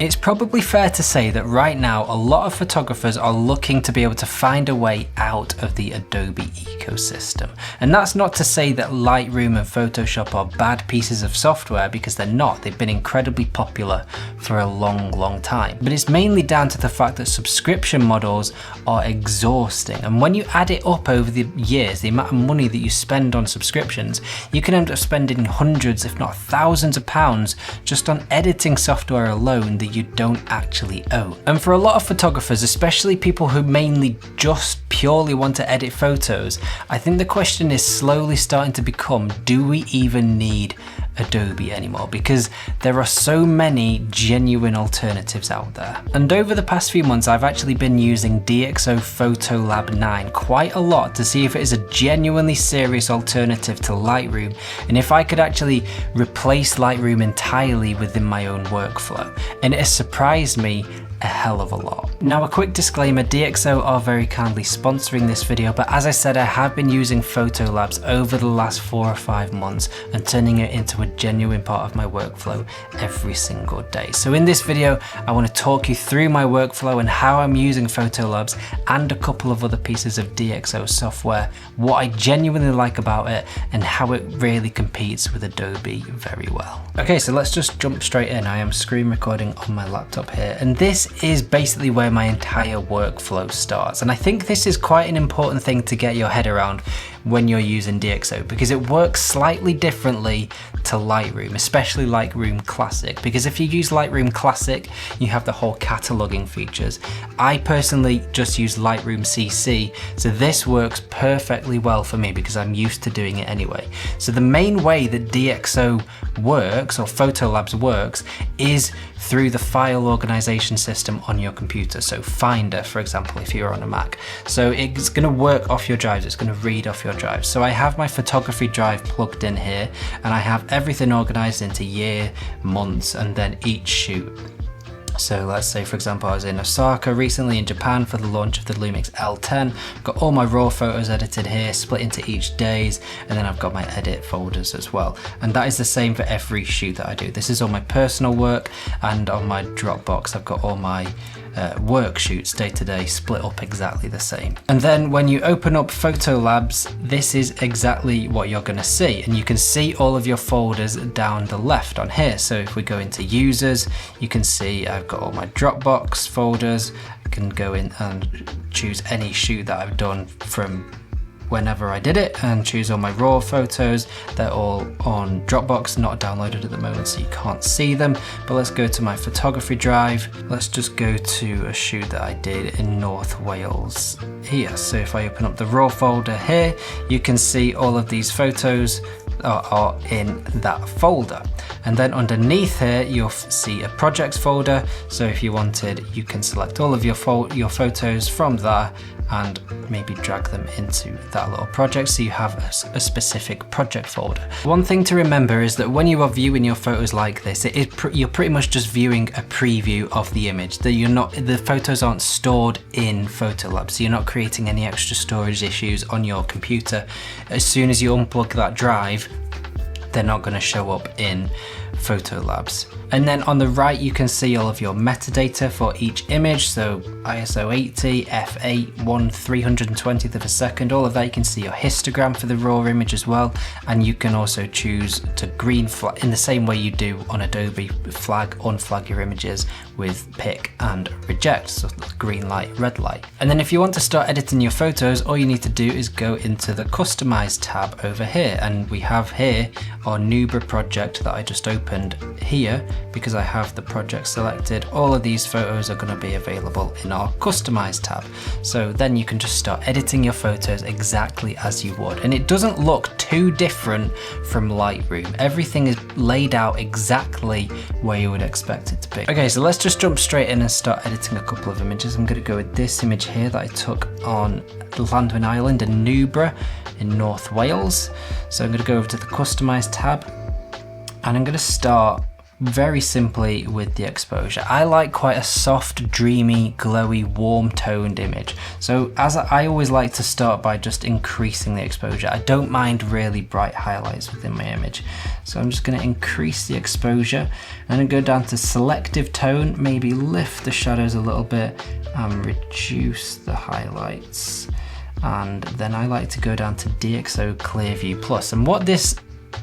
It's probably fair to say that right now a lot of photographers are looking to be able to find a way out of the Adobe ecosystem. And that's not to say that Lightroom and Photoshop are bad pieces of software, because they're not. They've been incredibly popular for a long time. But it's mainly down to the fact that subscription models are exhausting. And when you add it up over the years, the amount of money that you spend on subscriptions, you can end up spending hundreds, if not thousands of pounds just on editing software alone that you don't actually own. And for a lot of photographers, especially people who mainly just purely want to edit photos, I think the question is slowly starting to become, do we even need Adobe anymore? Because there are so many genuine alternatives out there. And over the past few months, I've actually been using DxO PhotoLab 9 quite a lot to see if it is a genuinely serious alternative to Lightroom, and if I could actually replace Lightroom entirely within my own workflow. And it has surprised me a hell of a lot. Now, a quick disclaimer, DxO are very kindly sponsoring this video, but as I said, I have been using PhotoLabs over the last 4 or 5 months and turning it into a genuine part of my workflow every single day. So in this video, I want to talk you through my workflow and how I'm using PhotoLabs and a couple of other pieces of DxO software, what I genuinely like about it, and how it really competes with Adobe very well. Okay, so let's just jump straight in. I am screen recording on my laptop here, and this is basically where my entire workflow starts. And I think this is quite an important thing to get your head around when you're using DxO, because it works slightly differently to Lightroom, especially Lightroom Classic. Because if you use Lightroom Classic, you have the whole cataloging features. I personally just use Lightroom CC, so this works perfectly well for me because I'm used to doing it anyway. So the main way that DxO works, or PhotoLabs works, is through the file organization system on your computer. So Finder, for example, if you're on a Mac. So it's going to work off your drives, it's going to read off your drives. So I have my photography drive plugged in here, and I have everything organized into year, months, and then each shoot. So let's say, for example, I was in Osaka recently in Japan for the launch of the Lumix L10. I've got all my raw photos edited here, split into each days, and then I've got my edit folders as well. And that is the same for every shoot that I do. This is all my personal work, and on my Dropbox, I've got all my work shoots day to day split up exactly the same. And then when you open up PhotoLabs, this is exactly what you're going to see, and you can see all of your folders down the left on here. So if we go into users, you can see I've got all my Dropbox folders. I can go in and choose any shoot that I've done from whenever I did it and choose all my raw photos. They're all on Dropbox, not downloaded at the moment, so you can't see them. But let's go to my photography drive. Let's just go to a shoot that I did in North Wales here. So if I open up the raw folder here, you can see all of these photos are in that folder. And then underneath here, you'll see a projects folder. So if you wanted, you can select all of your photos from there and maybe drag them into that little project, so you have a specific project folder. One thing to remember is that when you are viewing your photos like this, you're pretty much just viewing a preview of the image. The photos aren't stored in PhotoLabs, so you're not creating any extra storage issues on your computer. As soon as you unplug that drive, they're not going to show up in PhotoLabs. And then on the right, you can see all of your metadata for each image. So ISO 80, f8, 1/320th of a second, all of that. You can see your histogram for the raw image as well. And you can also choose to green flag in the same way you do on Adobe, unflag your images with pick and reject. So green light, red light. And then if you want to start editing your photos, all you need to do is go into the customize tab over here. And we have here our Nubra project that I just opened here, because I have the project selected. All of these photos are going to be available in our customize tab. So then you can just start editing your photos exactly as you would. And it doesn't look too different from Lightroom. Everything is laid out exactly where you would expect it to be. Okay, so let's just jump straight in and start editing a couple of images. I'm going to go with this image here that I took on Llandwyn Island in Nubra in North Wales. So I'm going to go over to the customize tab, and I'm going to start very simply with the exposure. I like quite a soft, dreamy, glowy, warm toned image. So as I always like to start by just increasing the exposure. I don't mind really bright highlights within my image. So I'm just going to increase the exposure and then go down to selective tone, maybe lift the shadows a little bit and reduce the highlights. And then I like to go down to DxO Clearview Plus. And what this,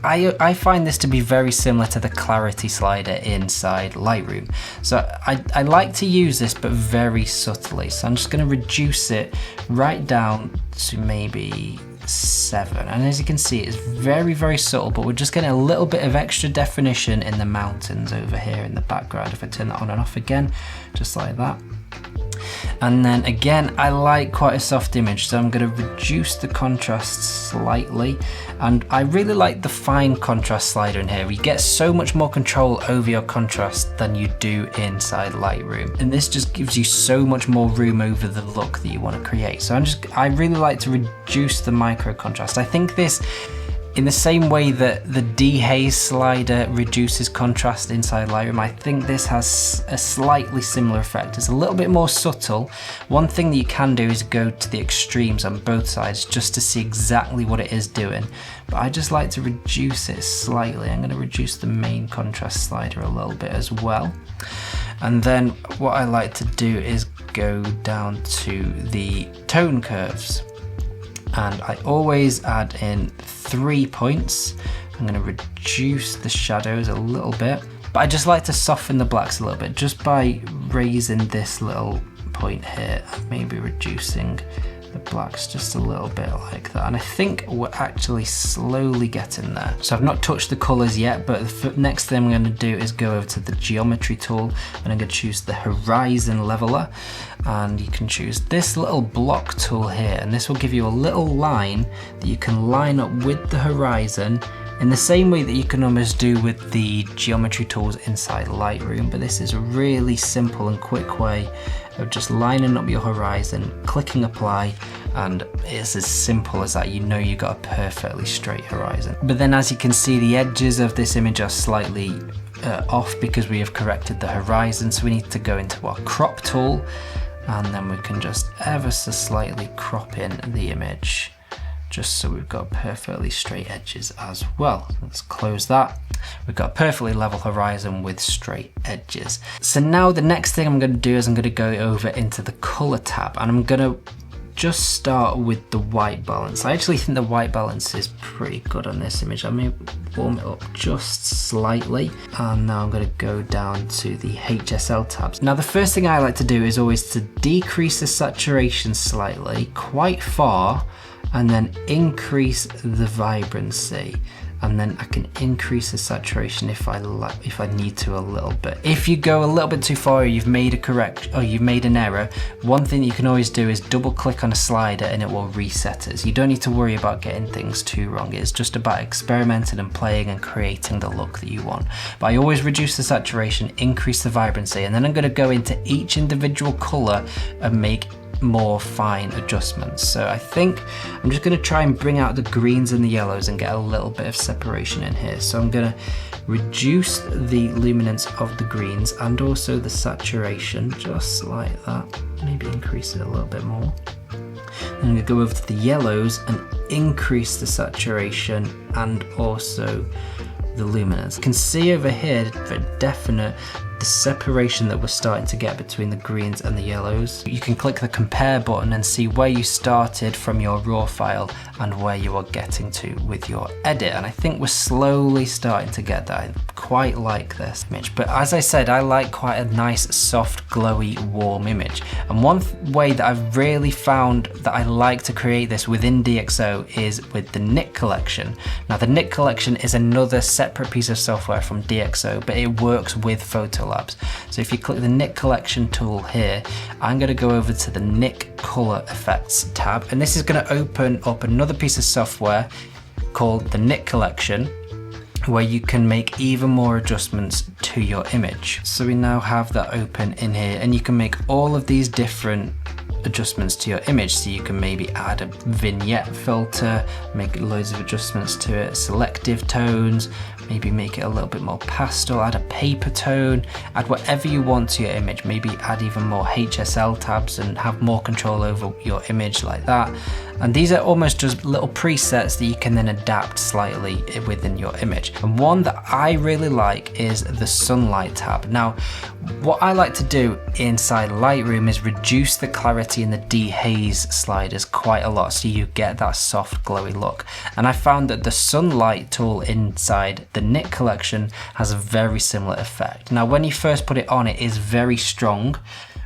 I find this to be very similar to the clarity slider inside Lightroom. So I like to use this, but very subtly. So I'm just going to reduce it right down to maybe 7. And as you can see, it's very, very subtle, but we're just getting a little bit of extra definition in the mountains over here in the background. If I turn that on and off again, just like that. And then again, I like quite a soft image, so I'm going to reduce the contrast slightly. And I really like the fine contrast slider in here. You get so much more control over your contrast than you do inside Lightroom. And this just gives you so much more room over the look that you want to create. So I really like to reduce the micro contrast. I think this, in the same way that the dehaze slider reduces contrast inside Lightroom, I think this has a slightly similar effect. It's a little bit more subtle. One thing that you can do is go to the extremes on both sides just to see exactly what it is doing. But I just like to reduce it slightly. I'm going to reduce the main contrast slider a little bit as well. And then what I like to do is go down to the tone curves. And I always add in 3 points. I'm going to reduce the shadows a little bit, but I just like to soften the blacks a little bit just by raising this little point here and maybe reducing the blacks just a little bit like that. And I think we're actually slowly getting there. So I've not touched the colors yet, but the next thing I'm going to do is go over to the geometry tool and I'm going to choose the horizon leveler. And you can choose this little block tool here, and this will give you a little line that you can line up with the horizon in the same way that you can almost do with the geometry tools inside Lightroom. But this is a really simple and quick way of just lining up your horizon, clicking apply, and it's as simple as that. You know you got a perfectly straight horizon. But then as you can see, the edges of this image are slightly off because we have corrected the horizon, so we need to go into our crop tool, and then we can just ever so slightly crop in the image just so we've got perfectly straight edges as well. Let's close that. We've got a perfectly level horizon with straight edges. So now the next thing I'm going to do is I'm going to go over into the color tab, and I'm going to just start with the white balance. I actually think the white balance is pretty good on this image. I may warm it up just slightly, and now I'm going to go down to the HSL tabs. Now the first thing I like to do is always to decrease the saturation slightly, quite far, and then increase the vibrancy. And then I can increase the saturation if I need to a little bit. If you go a little bit too far, or you've made an error, one thing that you can always do is double click on a slider and it will reset it. So you don't need to worry about getting things too wrong. It's just about experimenting and playing and creating the look that you want. But I always reduce the saturation, increase the vibrancy, and then I'm going to go into each individual color and make more fine adjustments. So I think I'm just going to try and bring out the greens and the yellows and get a little bit of separation in here. So I'm going to reduce the luminance of the greens and also the saturation just like that. Maybe increase it a little bit more. I'm going to go over to the yellows and increase the saturation and also the luminance. You can see over here for definite the separation that we're starting to get between the greens and the yellows. You can click the compare button and see where you started from your raw file and where you are getting to with your edit. And I think we're slowly starting to get that. I quite like this image. But as I said, I like quite a nice, soft, glowy, warm image. And one way that I've really found that I like to create this within DxO is with the Nik collection. Now the Nik collection is another separate piece of software from DxO, but it works with PhotoLab. So if you click the Nik collection tool here, I'm going to go over to the Nik color effects tab, and this is going to open up another piece of software called the Nik collection, where you can make even more adjustments to your image. So we now have that open in here, and you can make all of these different adjustments to your image. So you can maybe add a vignette filter, make loads of adjustments to it, selective tones, maybe make it a little bit more pastel, add a paper tone, add whatever you want to your image, maybe add even more HSL tabs and have more control over your image like that. And these are almost just little presets that you can then adapt slightly within your image. And one that I really like is the sunlight tab. Now, what I like to do inside Lightroom is reduce the clarity in the dehaze sliders quite a lot, so you get that soft glowy look. And I found that the sunlight tool inside the Knit collection has a very similar effect. Now, when you first put it on, it is very strong.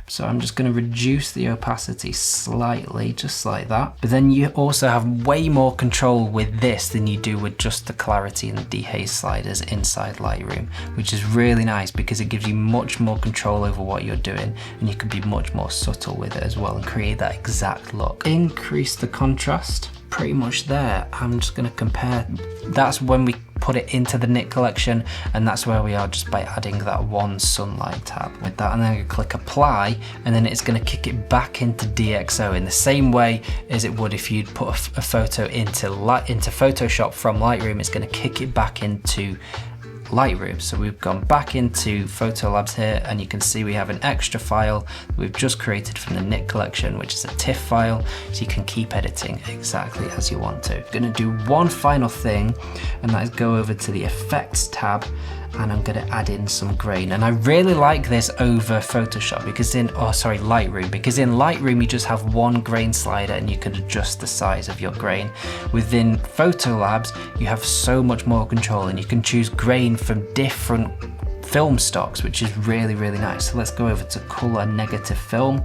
So I'm just going to reduce the opacity slightly, just like that. But then you also have way more control with this than you do with just the clarity and the dehaze sliders inside Lightroom, which is really nice because it gives you much more control over what you're doing, and you can be much more subtle with it as well and create that exact look. Increase the contrast, pretty much there. I'm just going to compare. That's when we put it into the Knit collection, and that's where we are just by adding that one sunlight tab with that, and then I click apply, and then it's going to kick it back into DxO in the same way as it would if you'd put a photo into Photoshop from Lightroom. It's going to kick it back into Lightroom. So we've gone back into PhotoLabs here, and you can see we have an extra file that we've just created from the Knit collection, which is a TIFF file, so you can keep editing exactly as you want to. I'm going to do one final thing, and that is go over to the Effects tab, and I'm going to add in some grain. And I really like this over Photoshop because Lightroom, because in Lightroom you just have one grain slider and you can adjust the size of your grain. Within PhotoLabs you have so much more control, and you can choose grain from different film stocks, which is really, really nice. So let's go over to color negative film,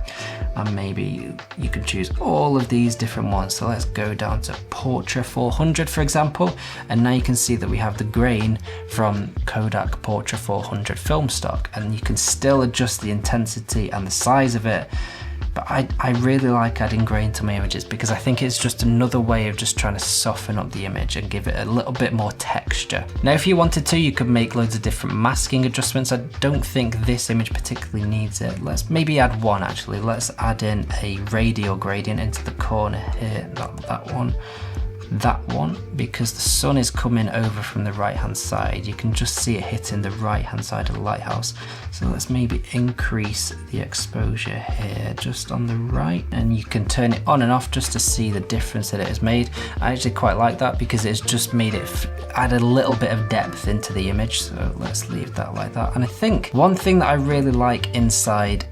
and maybe you can choose all of these different ones. So let's go down to Portrait 400, for example, and now you can see that we have the grain from Kodak Portrait 400 film stock, and you can still adjust the intensity and the size of it. But I really like adding grain to my images because I think it's just another way of just trying to soften up the image and give it a little bit more texture. Now, if you wanted to, you could make loads of different masking adjustments. I don't think this image particularly needs it. Let's maybe add one actually. Let's add in a radial gradient into the corner here, not that one. That one, because the sun is coming over from the right hand side. You can just see it hitting the right hand side of the lighthouse. So let's maybe increase the exposure here just on the right, and you can turn it on and off just to see the difference that it has made. I actually quite like that because it's just made it add a little bit of depth into the image. So let's leave that like that. And I think one thing that I really like inside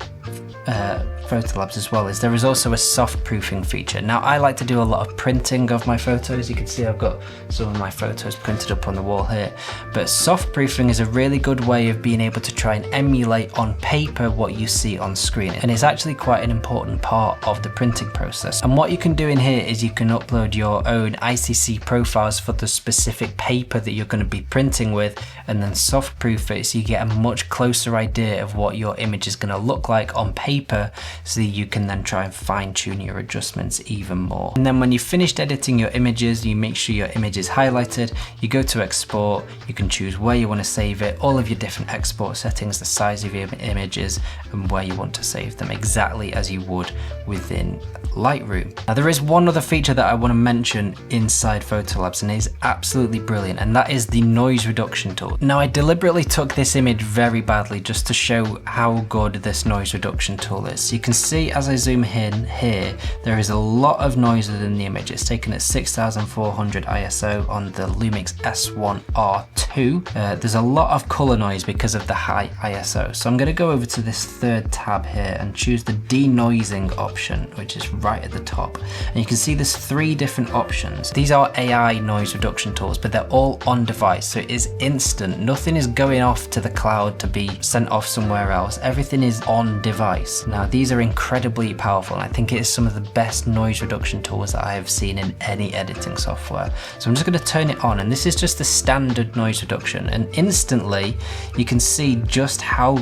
PhotoLabs as well is there is also a soft proofing feature. Now, I like to do a lot of printing of my photos. You can see I've got some of my photos printed up on the wall here, but soft proofing is a really good way of being able to try and emulate on paper what you see on screen, and it's actually quite an important part of the printing process. And what you can do in here is you can upload your own ICC profiles for the specific paper that you're going to be printing with, and then soft proof it so you get a much closer idea of what your image is going to look like on paper, so that you can then try and fine tune your adjustments even more. And then when you've finished editing your images, you make sure your image is highlighted, you go to export, you can choose where you want to save it, all of your different export settings, the size of your images, and where you want to save them, exactly as you would within Lightroom. Now, there is one other feature that I want to mention inside PhotoLabs, and it is absolutely brilliant, and that is the noise reduction tool. Now, I deliberately took this image very badly just to show how good this noise reduction tool is. So you can see as I zoom in here, there is a lot of noise within the image. It's taken at 6400 ISO on the Lumix S1R2. There's a lot of color noise because of the high ISO. So I'm going to go over to this third tab here and choose the denoising option, which is right at the top. And you can see there's 3 different options. These are AI noise reduction tools, but they're all on device. So it is instant. Nothing is going off to the cloud to be sent off somewhere else. Everything is on device. Now, these are incredibly powerful, and I think it is some of the best noise reduction tools that I have seen in any editing software. So I'm just going to turn it on, and this is just the standard noise reduction, and instantly you can see just how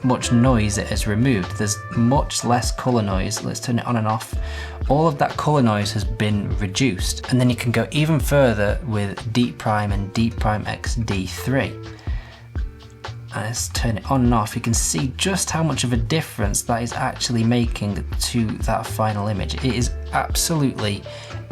much noise it has removed. There's much less color noise. Let's turn it on and off. All of that color noise has been reduced, and then you can go even further with Deep Prime and Deep Prime XD3. Let's turn it on and off. You can see just how much of a difference that is actually making to that final image. It is absolutely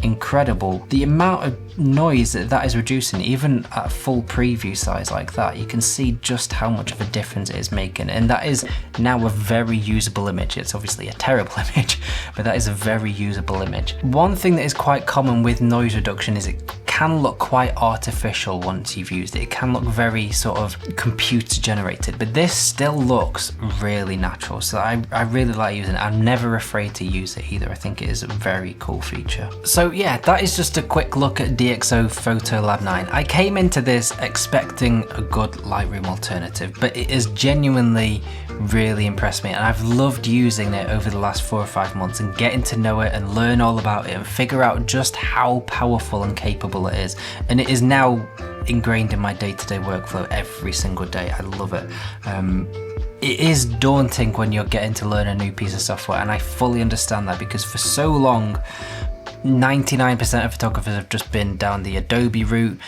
incredible. The amount of noise that is reducing, even at full preview size like that, you can see just how much of a difference it is making. And that is now a very usable image. It's obviously a terrible image, but that is a very usable image. One thing that is quite common with noise reduction is it can look quite artificial once you've used it. It can look very sort of computer generated, but this still looks really natural. So I really like using it. I'm never afraid to use it either. I think it is a very cool feature. So yeah, that is just a quick look at DxO PhotoLab 9. I came into this expecting a good Lightroom alternative, but it has genuinely really impressed me, and I've loved using it over the last 4 or 5 months and getting to know it and learn all about it and figure out just how powerful and capable it is. And it is now ingrained in my day-to-day workflow every single day. I love it. It is daunting when you're getting to learn a new piece of software, and I fully understand that, because for so long 99% of photographers have just been down the Adobe route.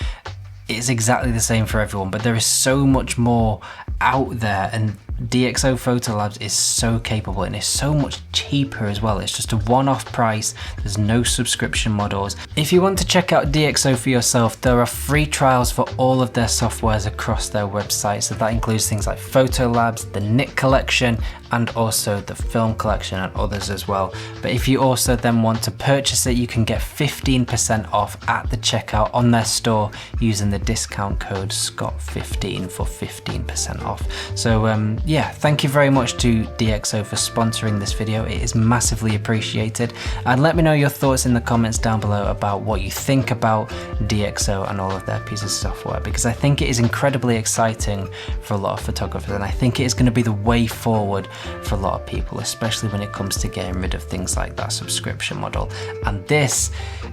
It's exactly the same for everyone, but there is so much more out there, and DxO PhotoLab is so capable and it's so much cheaper as well. It's just a one-off price. There's no subscription models. If you want to check out DxO for yourself, there are free trials for all of their softwares across their website. So that includes things like PhotoLabs, the Nick collection, and also the film collection and others as well. But if you also then want to purchase it, you can get 15% off at the checkout on their store using the discount code SCOTT15 for 15% off. So yeah, thank you very much to DxO for sponsoring this video. It is massively appreciated. And let me know your thoughts in the comments down below about what you think about DxO and all of their pieces of software, because I think it is incredibly exciting for a lot of photographers, and I think it is going to be the way forward for a lot of people, especially when it comes to getting rid of things like that subscription model. And this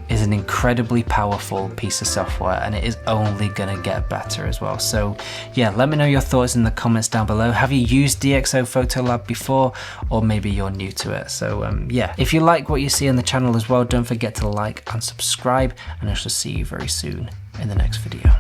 is an incredibly powerful piece of software, and it is only going to get better as well. So yeah, let me know your thoughts in the comments down below. Have you used DxO PhotoLab before, or maybe you're new to it? So yeah, if you like what you see on the channel as well, don't forget to like and subscribe, and I shall see you very soon in the next video.